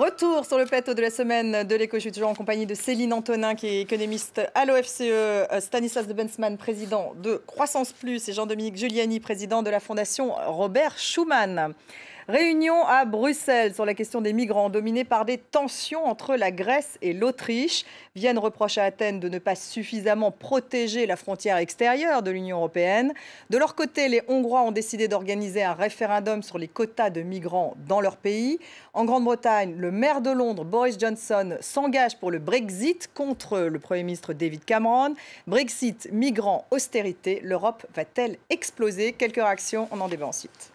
Retour sur le plateau de la semaine de l'Écho. Je suis toujours en compagnie de Céline Antonin, qui est économiste à l'OFCE, Stanislas de Bensman, président de Croissance Plus, et Jean-Dominique Giuliani, président de la Fondation Robert Schuman. Réunion à Bruxelles sur la question des migrants, dominée par des tensions entre la Grèce et l'Autriche. Vienne reproche à Athènes de ne pas suffisamment protéger la frontière extérieure de l'Union européenne. De leur côté, les Hongrois ont décidé d'organiser un référendum sur les quotas de migrants dans leur pays. En Grande-Bretagne, le maire de Londres, Boris Johnson, s'engage pour le Brexit contre le Premier ministre David Cameron. Brexit, migrants, austérité, l'Europe va-t-elle exploser? Quelques réactions, on en débat ensuite.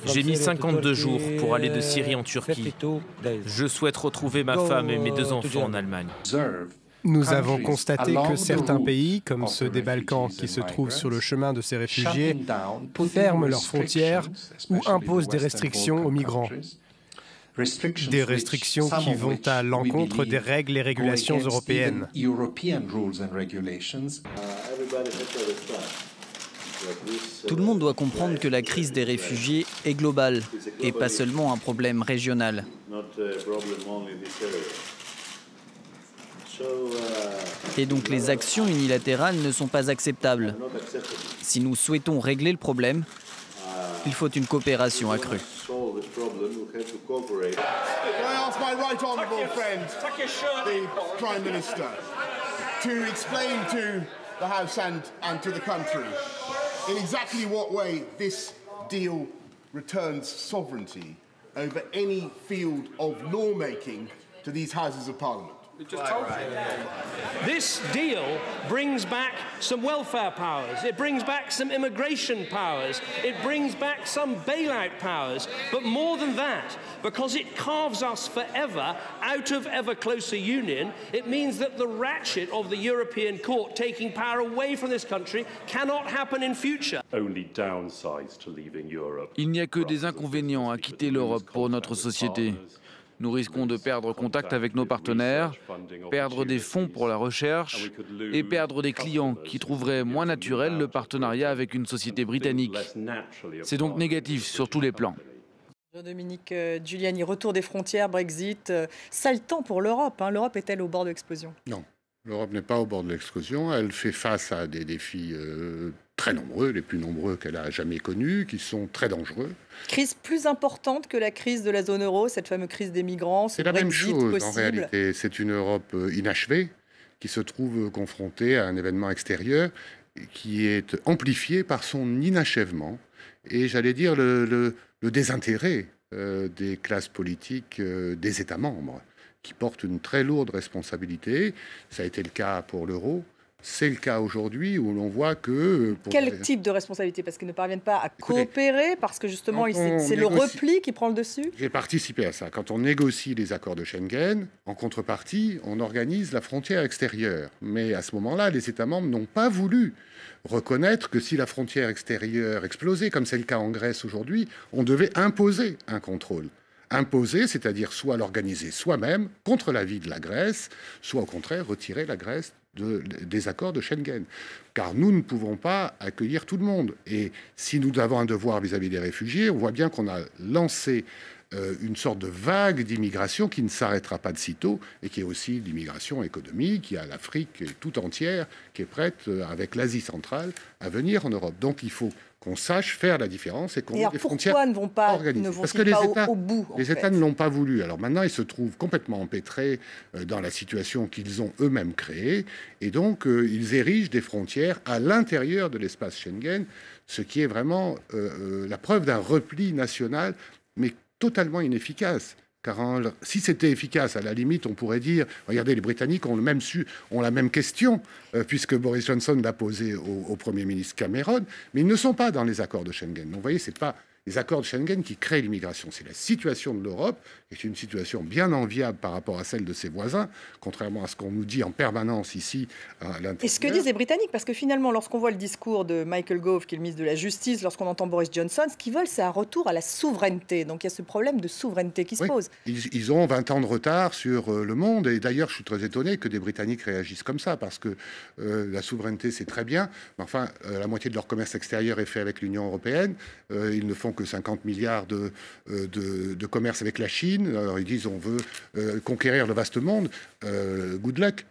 J'ai mis 52 jours pour aller de Syrie en Turquie. Je souhaite retrouver ma femme et mes 2 enfants en Allemagne. Nous avons constaté que certains pays, comme ceux des Balkans qui se trouvent sur le chemin de ces réfugiés, ferment leurs frontières ou imposent des restrictions aux migrants. Des restrictions qui vont à l'encontre des règles et régulations européennes. Tout le monde doit comprendre que la crise des réfugiés est globale et pas seulement un problème régional. Et donc les actions unilatérales ne sont pas acceptables. Si nous souhaitons régler le problème, il faut une coopération accrue. The House and to the country in exactly what way this deal returns sovereignty over any field of lawmaking to these Houses of Parliament. This deal brings back some welfare powers, it brings back some immigration powers, it brings back some bailout powers, but more than that, because it carves us forever out of ever closer union, it means that the ratchet of the European Court taking power away from this country cannot happen in future. Il n'y a que des inconvénients à quitter l'Europe pour notre société. Nous risquons de perdre contact avec nos partenaires, perdre des fonds pour la recherche et perdre des clients qui trouveraient moins naturel le partenariat avec une société britannique. C'est donc négatif sur tous les plans. Jean-Dominique Giuliani, retour des frontières, Brexit, sale temps pour l'Europe. L'Europe est-elle au bord de l'explosion? Non, l'Europe n'est pas au bord de l'explosion. Elle fait face à des défis très nombreux, les plus nombreux qu'elle a jamais connus, qui sont très dangereux. Crise plus importante que la crise de la zone euro, cette fameuse crise des migrants, c'est la même chose en réalité. C'est une Europe inachevée qui se trouve confrontée à un événement extérieur qui est amplifié par son inachèvement et j'allais dire le désintérêt des classes politiques des États membres qui portent une très lourde responsabilité. Ça a été le cas pour l'euro. C'est le cas aujourd'hui où l'on voit que... Quel type de responsabilité? Parce qu'ils ne parviennent pas à coopérer, parce que justement, c'est le repli qui prend le dessus? J'ai participé à ça. Quand on négocie les accords de Schengen, en contrepartie, on organise la frontière extérieure. Mais à ce moment-là, les États membres n'ont pas voulu reconnaître que si la frontière extérieure explosait, comme c'est le cas en Grèce aujourd'hui, on devait imposer un contrôle. Imposer, c'est-à-dire soit l'organiser soi-même, contre l'avis de la Grèce, soit au contraire retirer la Grèce des accords de Schengen. Car nous ne pouvons pas accueillir tout le monde. Et si nous avons un devoir vis-à-vis des réfugiés, on voit bien qu'on a lancé une sorte de vague d'immigration qui ne s'arrêtera pas de sitôt et qui est aussi l'immigration économique. Il y a l'Afrique tout entière qui est prête, avec l'Asie centrale, à venir en Europe. Donc il faut qu'on sache faire la différence et qu'on ait des frontières organisées. Parce que les États ne l'ont pas voulu. Alors maintenant, ils se trouvent complètement empêtrés dans la situation qu'ils ont eux-mêmes créée. Et donc, ils érigent des frontières à l'intérieur de l'espace Schengen, ce qui est vraiment la preuve d'un repli national, mais totalement inefficace. Car si c'était efficace, à la limite, on pourrait dire, regardez, les Britanniques ont la même question, puisque Boris Johnson l'a posée au Premier ministre Cameron, mais ils ne sont pas dans les accords de Schengen. Donc vous voyez, c'est pas les accords de Schengen qui créent l'immigration. C'est la situation de l'Europe, qui est une situation bien enviable par rapport à celle de ses voisins, contrairement à ce qu'on nous dit en permanence ici à l'intérieur. Et ce que disent les Britanniques, parce que finalement, lorsqu'on voit le discours de Michael Gove, qui est le ministre de la Justice, lorsqu'on entend Boris Johnson, ce qu'ils veulent, c'est un retour à la souveraineté. Donc il y a ce problème de souveraineté qui se pose. Ils ont 20 ans de retard sur le monde, et d'ailleurs, je suis très étonné que des Britanniques réagissent comme ça, parce que la souveraineté, c'est très bien, mais enfin, la moitié de leur commerce extérieur est fait avec l'Union européenne. Ils ne font donc 50 milliards de commerce avec la Chine. Alors ils disent on veut conquérir le vaste monde. Good luck.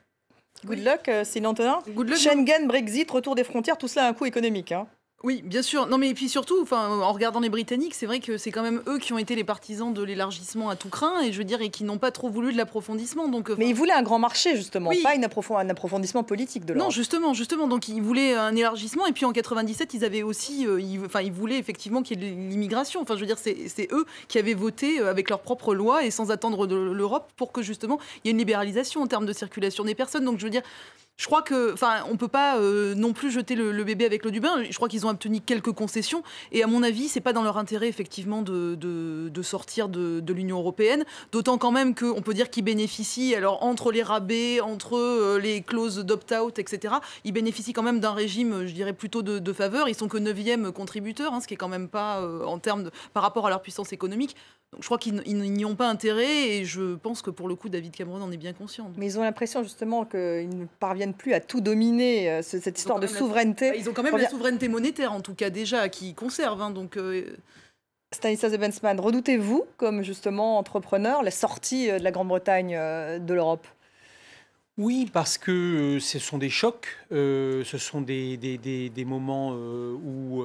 Good luck, Céline Antonin. Schengen, Brexit, retour des frontières, tout cela a un coût économique. Hein. Oui, bien sûr. Non, mais puis surtout, en regardant les Britanniques, c'est vrai que c'est quand même eux qui ont été les partisans de l'élargissement à tout crin, et je veux dire, et qui n'ont pas trop voulu de l'approfondissement. Donc, mais ils voulaient un grand marché, justement, pas un approfondissement politique de l'Europe. Non, justement. Donc, ils voulaient un élargissement, et puis en 97, ils avaient aussi, ils voulaient effectivement qu'il y ait de l'immigration. Enfin, je veux dire, c'est eux qui avaient voté avec leurs propres lois et sans attendre de l'Europe pour que justement il y ait une libéralisation en termes de circulation des personnes. Donc, je veux dire. Je crois que, on peut pas non plus jeter le bébé avec l'eau du bain. Je crois qu'ils ont obtenu quelques concessions. Et à mon avis, c'est pas dans leur intérêt, effectivement, de sortir de l'Union européenne. D'autant quand même qu'on peut dire qu'ils bénéficient, alors entre les rabais, entre les clauses d'opt-out, etc., ils bénéficient quand même d'un régime, je dirais, plutôt de faveur. Ils sont que 9e contributeur, ce qui est quand même pas, par rapport à leur puissance économique. Donc je crois qu'ils n'y ont pas intérêt, et je pense que pour le coup, David Cameron en est bien conscient. Mais ils ont l'impression justement qu'ils ne parviennent plus à tout dominer, cette histoire de souveraineté. Ils ont quand même la souveraineté monétaire, en tout cas déjà, qu'ils conservent. Hein, donc, Stanislas de Bensman, redoutez-vous, comme justement entrepreneur, la sortie de la Grande-Bretagne de l'Europe ? Oui, parce que ce sont des chocs, ce sont des moments où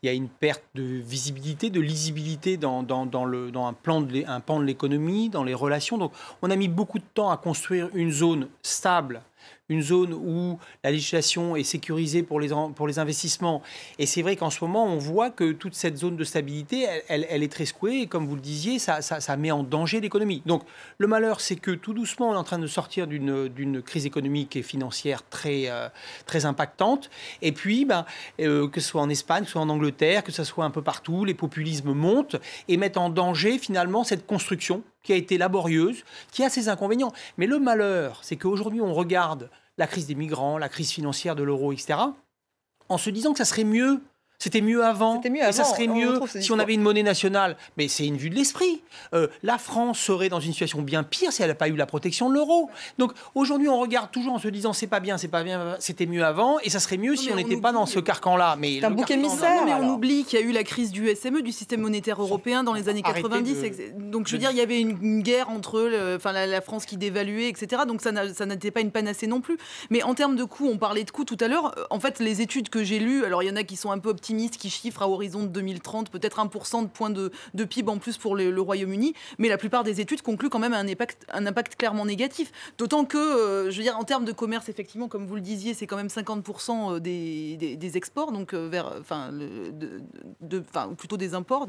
il y a une perte de visibilité, de lisibilité dans un pan de l'économie, dans les relations. Donc on a mis beaucoup de temps à construire une zone stable, une zone où la législation est sécurisée pour les investissements. Et c'est vrai qu'en ce moment, on voit que toute cette zone de stabilité, elle est très secouée. Et comme vous le disiez, ça met en danger l'économie. Donc le malheur, c'est que tout doucement, on est en train de sortir d'une crise économique et financière très impactante. Et puis, que ce soit en Espagne, que ce soit en Angleterre, que ce soit un peu partout, les populismes montent et mettent en danger finalement cette construction qui a été laborieuse, qui a ses inconvénients. Mais le malheur, c'est qu'aujourd'hui, on regarde la crise des migrants, la crise financière de l'euro, etc., en se disant que ça serait mieux. C'était mieux avant, et ça serait mieux si on avait une monnaie nationale. Mais c'est une vue de l'esprit. La France serait dans une situation bien pire si elle n'a pas eu la protection de l'euro. Donc aujourd'hui, on regarde toujours en se disant c'est pas bien, c'était mieux avant, et ça serait mieux si on n'était pas dans ce carcan-là. C'est un bouc émissaire. Mais on oublie qu'il y a eu la crise du SME, du système monétaire européen, dans les années 90. Donc je veux dire, il y avait une guerre entre la France qui dévaluait, etc. Donc ça n'était pas une panacée non plus. Mais en termes de coûts, on parlait de coûts tout à l'heure. En fait, les études que j'ai lues, alors il y en a qui sont un peu optimistes, qui chiffrent à horizon de 2030 peut-être 1% de points de PIB en plus pour le Royaume-Uni, mais la plupart des études concluent quand même un impact clairement négatif. D'autant que, je veux dire, en termes de commerce, effectivement, comme vous le disiez, c'est quand même 50% des exports, donc plutôt des imports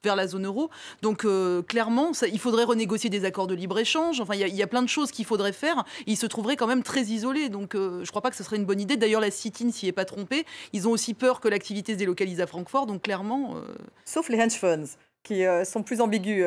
vers la zone euro. Donc clairement, il faudrait renégocier des accords de libre-échange. Enfin, il y a plein de choses qu'il faudrait faire. Ils se trouveraient quand même très isolés. Donc je ne crois pas que ce serait une bonne idée. D'ailleurs, la City ne s'y est pas trompée. Ils ont aussi peur que l'activité se délocalise à Francfort. Donc clairement... Sauf les hedge funds, qui sont plus ambigus.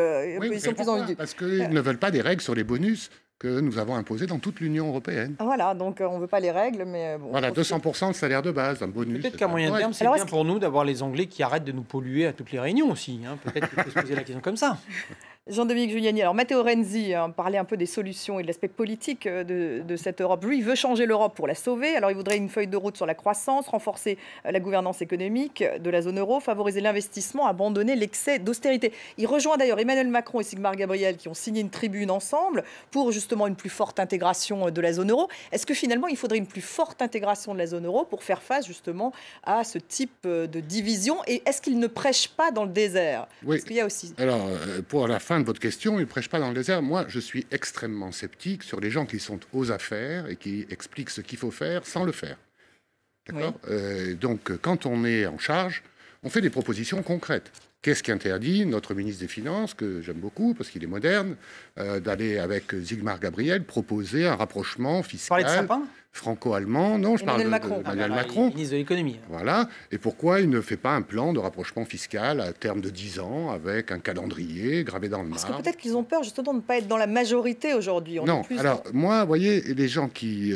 Parce qu'ils ne veulent pas des règles sur les bonus que nous avons imposées dans toute l'Union européenne. Voilà, donc on ne veut pas les règles, mais bon... Voilà, 200% de salaire de base, un bonus. Peut-être qu'à moyen terme, c'est bien pour nous d'avoir les Anglais qui arrêtent de nous polluer à toutes les réunions aussi. Hein. Peut-être qu'il faut se poser la question comme ça. Jean-Dominique Giuliani, alors Matteo Renzi parlait un peu des solutions et de l'aspect politique de cette Europe. Lui, il veut changer l'Europe pour la sauver. Alors il voudrait une feuille de route sur la croissance, renforcer la gouvernance économique de la zone euro, favoriser l'investissement, abandonner l'excès d'austérité. Il rejoint d'ailleurs Emmanuel Macron et Sigmar Gabriel qui ont signé une tribune ensemble pour justement une plus forte intégration de la zone euro. Est-ce que finalement il faudrait une plus forte intégration de la zone euro pour faire face justement à ce type de division? Et est-ce qu'il ne prêche pas dans le désert? Oui. Parce qu'il y a aussi... Alors, pour la fin de votre question, il ne prêche pas dans le désert. Moi, je suis extrêmement sceptique sur les gens qui sont aux affaires et qui expliquent ce qu'il faut faire sans le faire. D'accord ? Oui. Donc, quand on est en charge, on fait des propositions concrètes. Qu'est-ce qui interdit notre ministre des Finances, que j'aime beaucoup parce qu'il est moderne, d'aller avec Sigmar Gabriel proposer un rapprochement fiscal franco-allemand? Non, je parle d'Emmanuel Macron. Ministre de l'économie. Voilà. Et pourquoi il ne fait pas un plan de rapprochement fiscal à terme de 10 ans avec un calendrier gravé dans le marbre? Parce que peut-être qu'ils ont peur justement de ne pas être dans la majorité aujourd'hui. Non. Alors, moi, vous voyez, les gens qui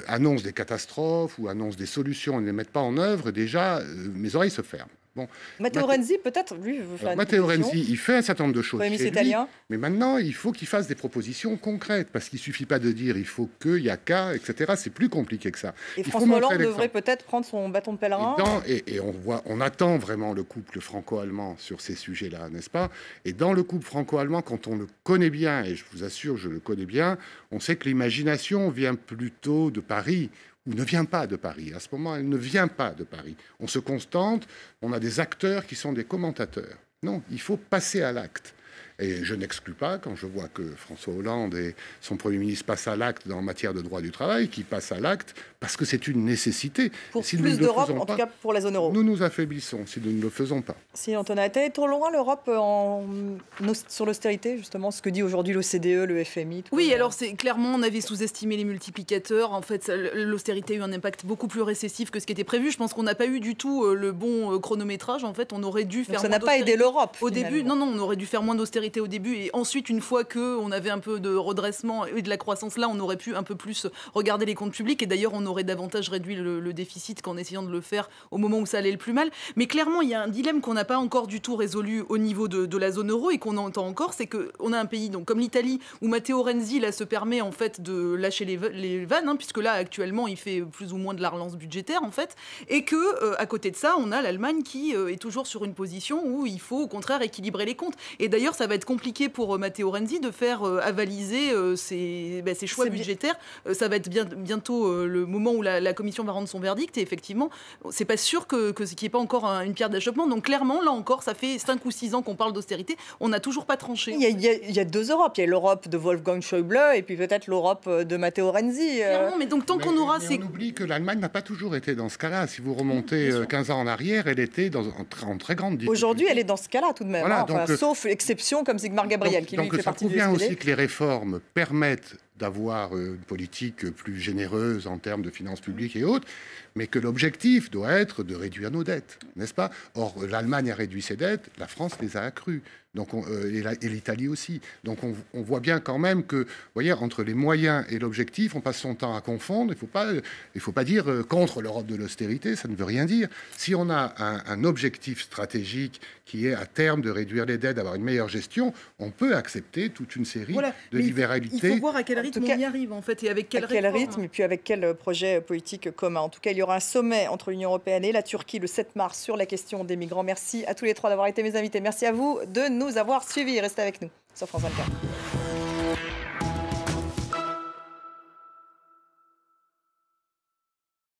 annoncent des catastrophes ou annoncent des solutions et ne les mettent pas en œuvre, déjà, mes oreilles se ferment. Bon, Matteo Renzi, peut-être, lui, veut faire Matteo Renzi, il fait un certain nombre de choses chez lui, italien. Mais maintenant, il faut qu'il fasse des propositions concrètes, parce qu'il ne suffit pas de dire il faut que, il y a qu'à, etc. C'est plus compliqué que ça. Et François Hollande devrait peut-être prendre son bâton de pèlerin. Et on attend vraiment le couple franco-allemand sur ces sujets-là, n'est-ce pas? Et dans le couple franco-allemand, quand on le connaît bien, et je vous assure, je le connais bien, on sait que l'imagination vient plutôt de Paris, ou ne vient pas de Paris. À ce moment, elle ne vient pas de Paris. On se contente, on a des acteurs qui sont des commentateurs. Non, il faut passer à l'acte. Et je n'exclus pas, quand je vois que François Hollande et son Premier ministre passent à l'acte en matière de droit du travail, qu'ils passent à l'acte parce que c'est une nécessité. Pour plus d'Europe, en tout cas pour la zone euro. Nous nous affaiblissons si nous ne le faisons pas. Si, Antonin, était trop loin l'Europe sur l'austérité, justement, ce que dit aujourd'hui l'OCDE, le FMI. Oui, alors c'est clairement, on avait sous-estimé les multiplicateurs. En fait, l'austérité a eu un impact beaucoup plus récessif que ce qui était prévu. Je pense qu'on n'a pas eu du tout le bon chronométrage. En fait, on aurait dû faire. Donc ça n'a pas aidé l'Europe au début. Non, on aurait dû faire moins d'austérité au début, et ensuite, une fois qu'on avait un peu de redressement et de la croissance, là, on aurait pu un peu plus regarder les comptes publics, et d'ailleurs, on aurait davantage réduit le déficit qu'en essayant de le faire au moment où ça allait le plus mal. Mais clairement, il y a un dilemme qu'on n'a pas encore du tout résolu au niveau de la zone euro et qu'on entend encore, c'est qu'on a un pays donc, comme l'Italie, où Matteo Renzi là, se permet en fait de lâcher les vannes, puisque là, actuellement, il fait plus ou moins de la relance budgétaire, en fait, et que à côté de ça, on a l'Allemagne qui est toujours sur une position où il faut, au contraire, équilibrer les comptes. Et d'ailleurs, ça va être compliqué pour Matteo Renzi de faire avaliser ses choix budgétaires. Ça va être bientôt le moment où la Commission va rendre son verdict, et effectivement, c'est pas sûr qu'il n'y ait pas encore une pierre d'achoppement. Donc clairement, là encore, ça fait 5 ou 6 ans qu'on parle d'austérité. On n'a toujours pas tranché. Il y a deux Europes. Il y a l'Europe de Wolfgang Schäuble et puis peut-être l'Europe de Matteo Renzi. Clairement, mais donc tant qu'on aura... on oublie que l'Allemagne n'a pas toujours été dans ce cas-là. Si vous remontez 15 ans en arrière, elle était en très grande difficulté. Aujourd'hui, elle est dans ce cas-là tout de même. Voilà, sauf exception comme Sigmar Gabriel, qui lui fait partie du SPD. Donc ça prouve bien aussi que les réformes permettent d'avoir une politique plus généreuse en termes de finances publiques et autres, mais que l'objectif doit être de réduire nos dettes, n'est-ce pas? Or, l'Allemagne a réduit ses dettes, la France les a accrues, donc et l'Italie aussi. Donc on voit bien quand même que, vous voyez, entre les moyens et l'objectif, on passe son temps à confondre. Il faut pas dire contre l'Europe de l'austérité, ça ne veut rien dire. Si on a un objectif stratégique qui est à terme de réduire les dettes, d'avoir une meilleure gestion, on peut accepter toute une série de libéralités. Il faut voir à quel rythme on y arrive, en fait, et avec quel rythme, et puis avec quel projet politique commun. En tout cas, il y aura un sommet entre l'Union européenne et la Turquie le 7 mars sur la question des migrants. Merci à tous les trois d'avoir été mes invités. Merci à vous de nous avoir suivis. Restez avec nous sur France 24.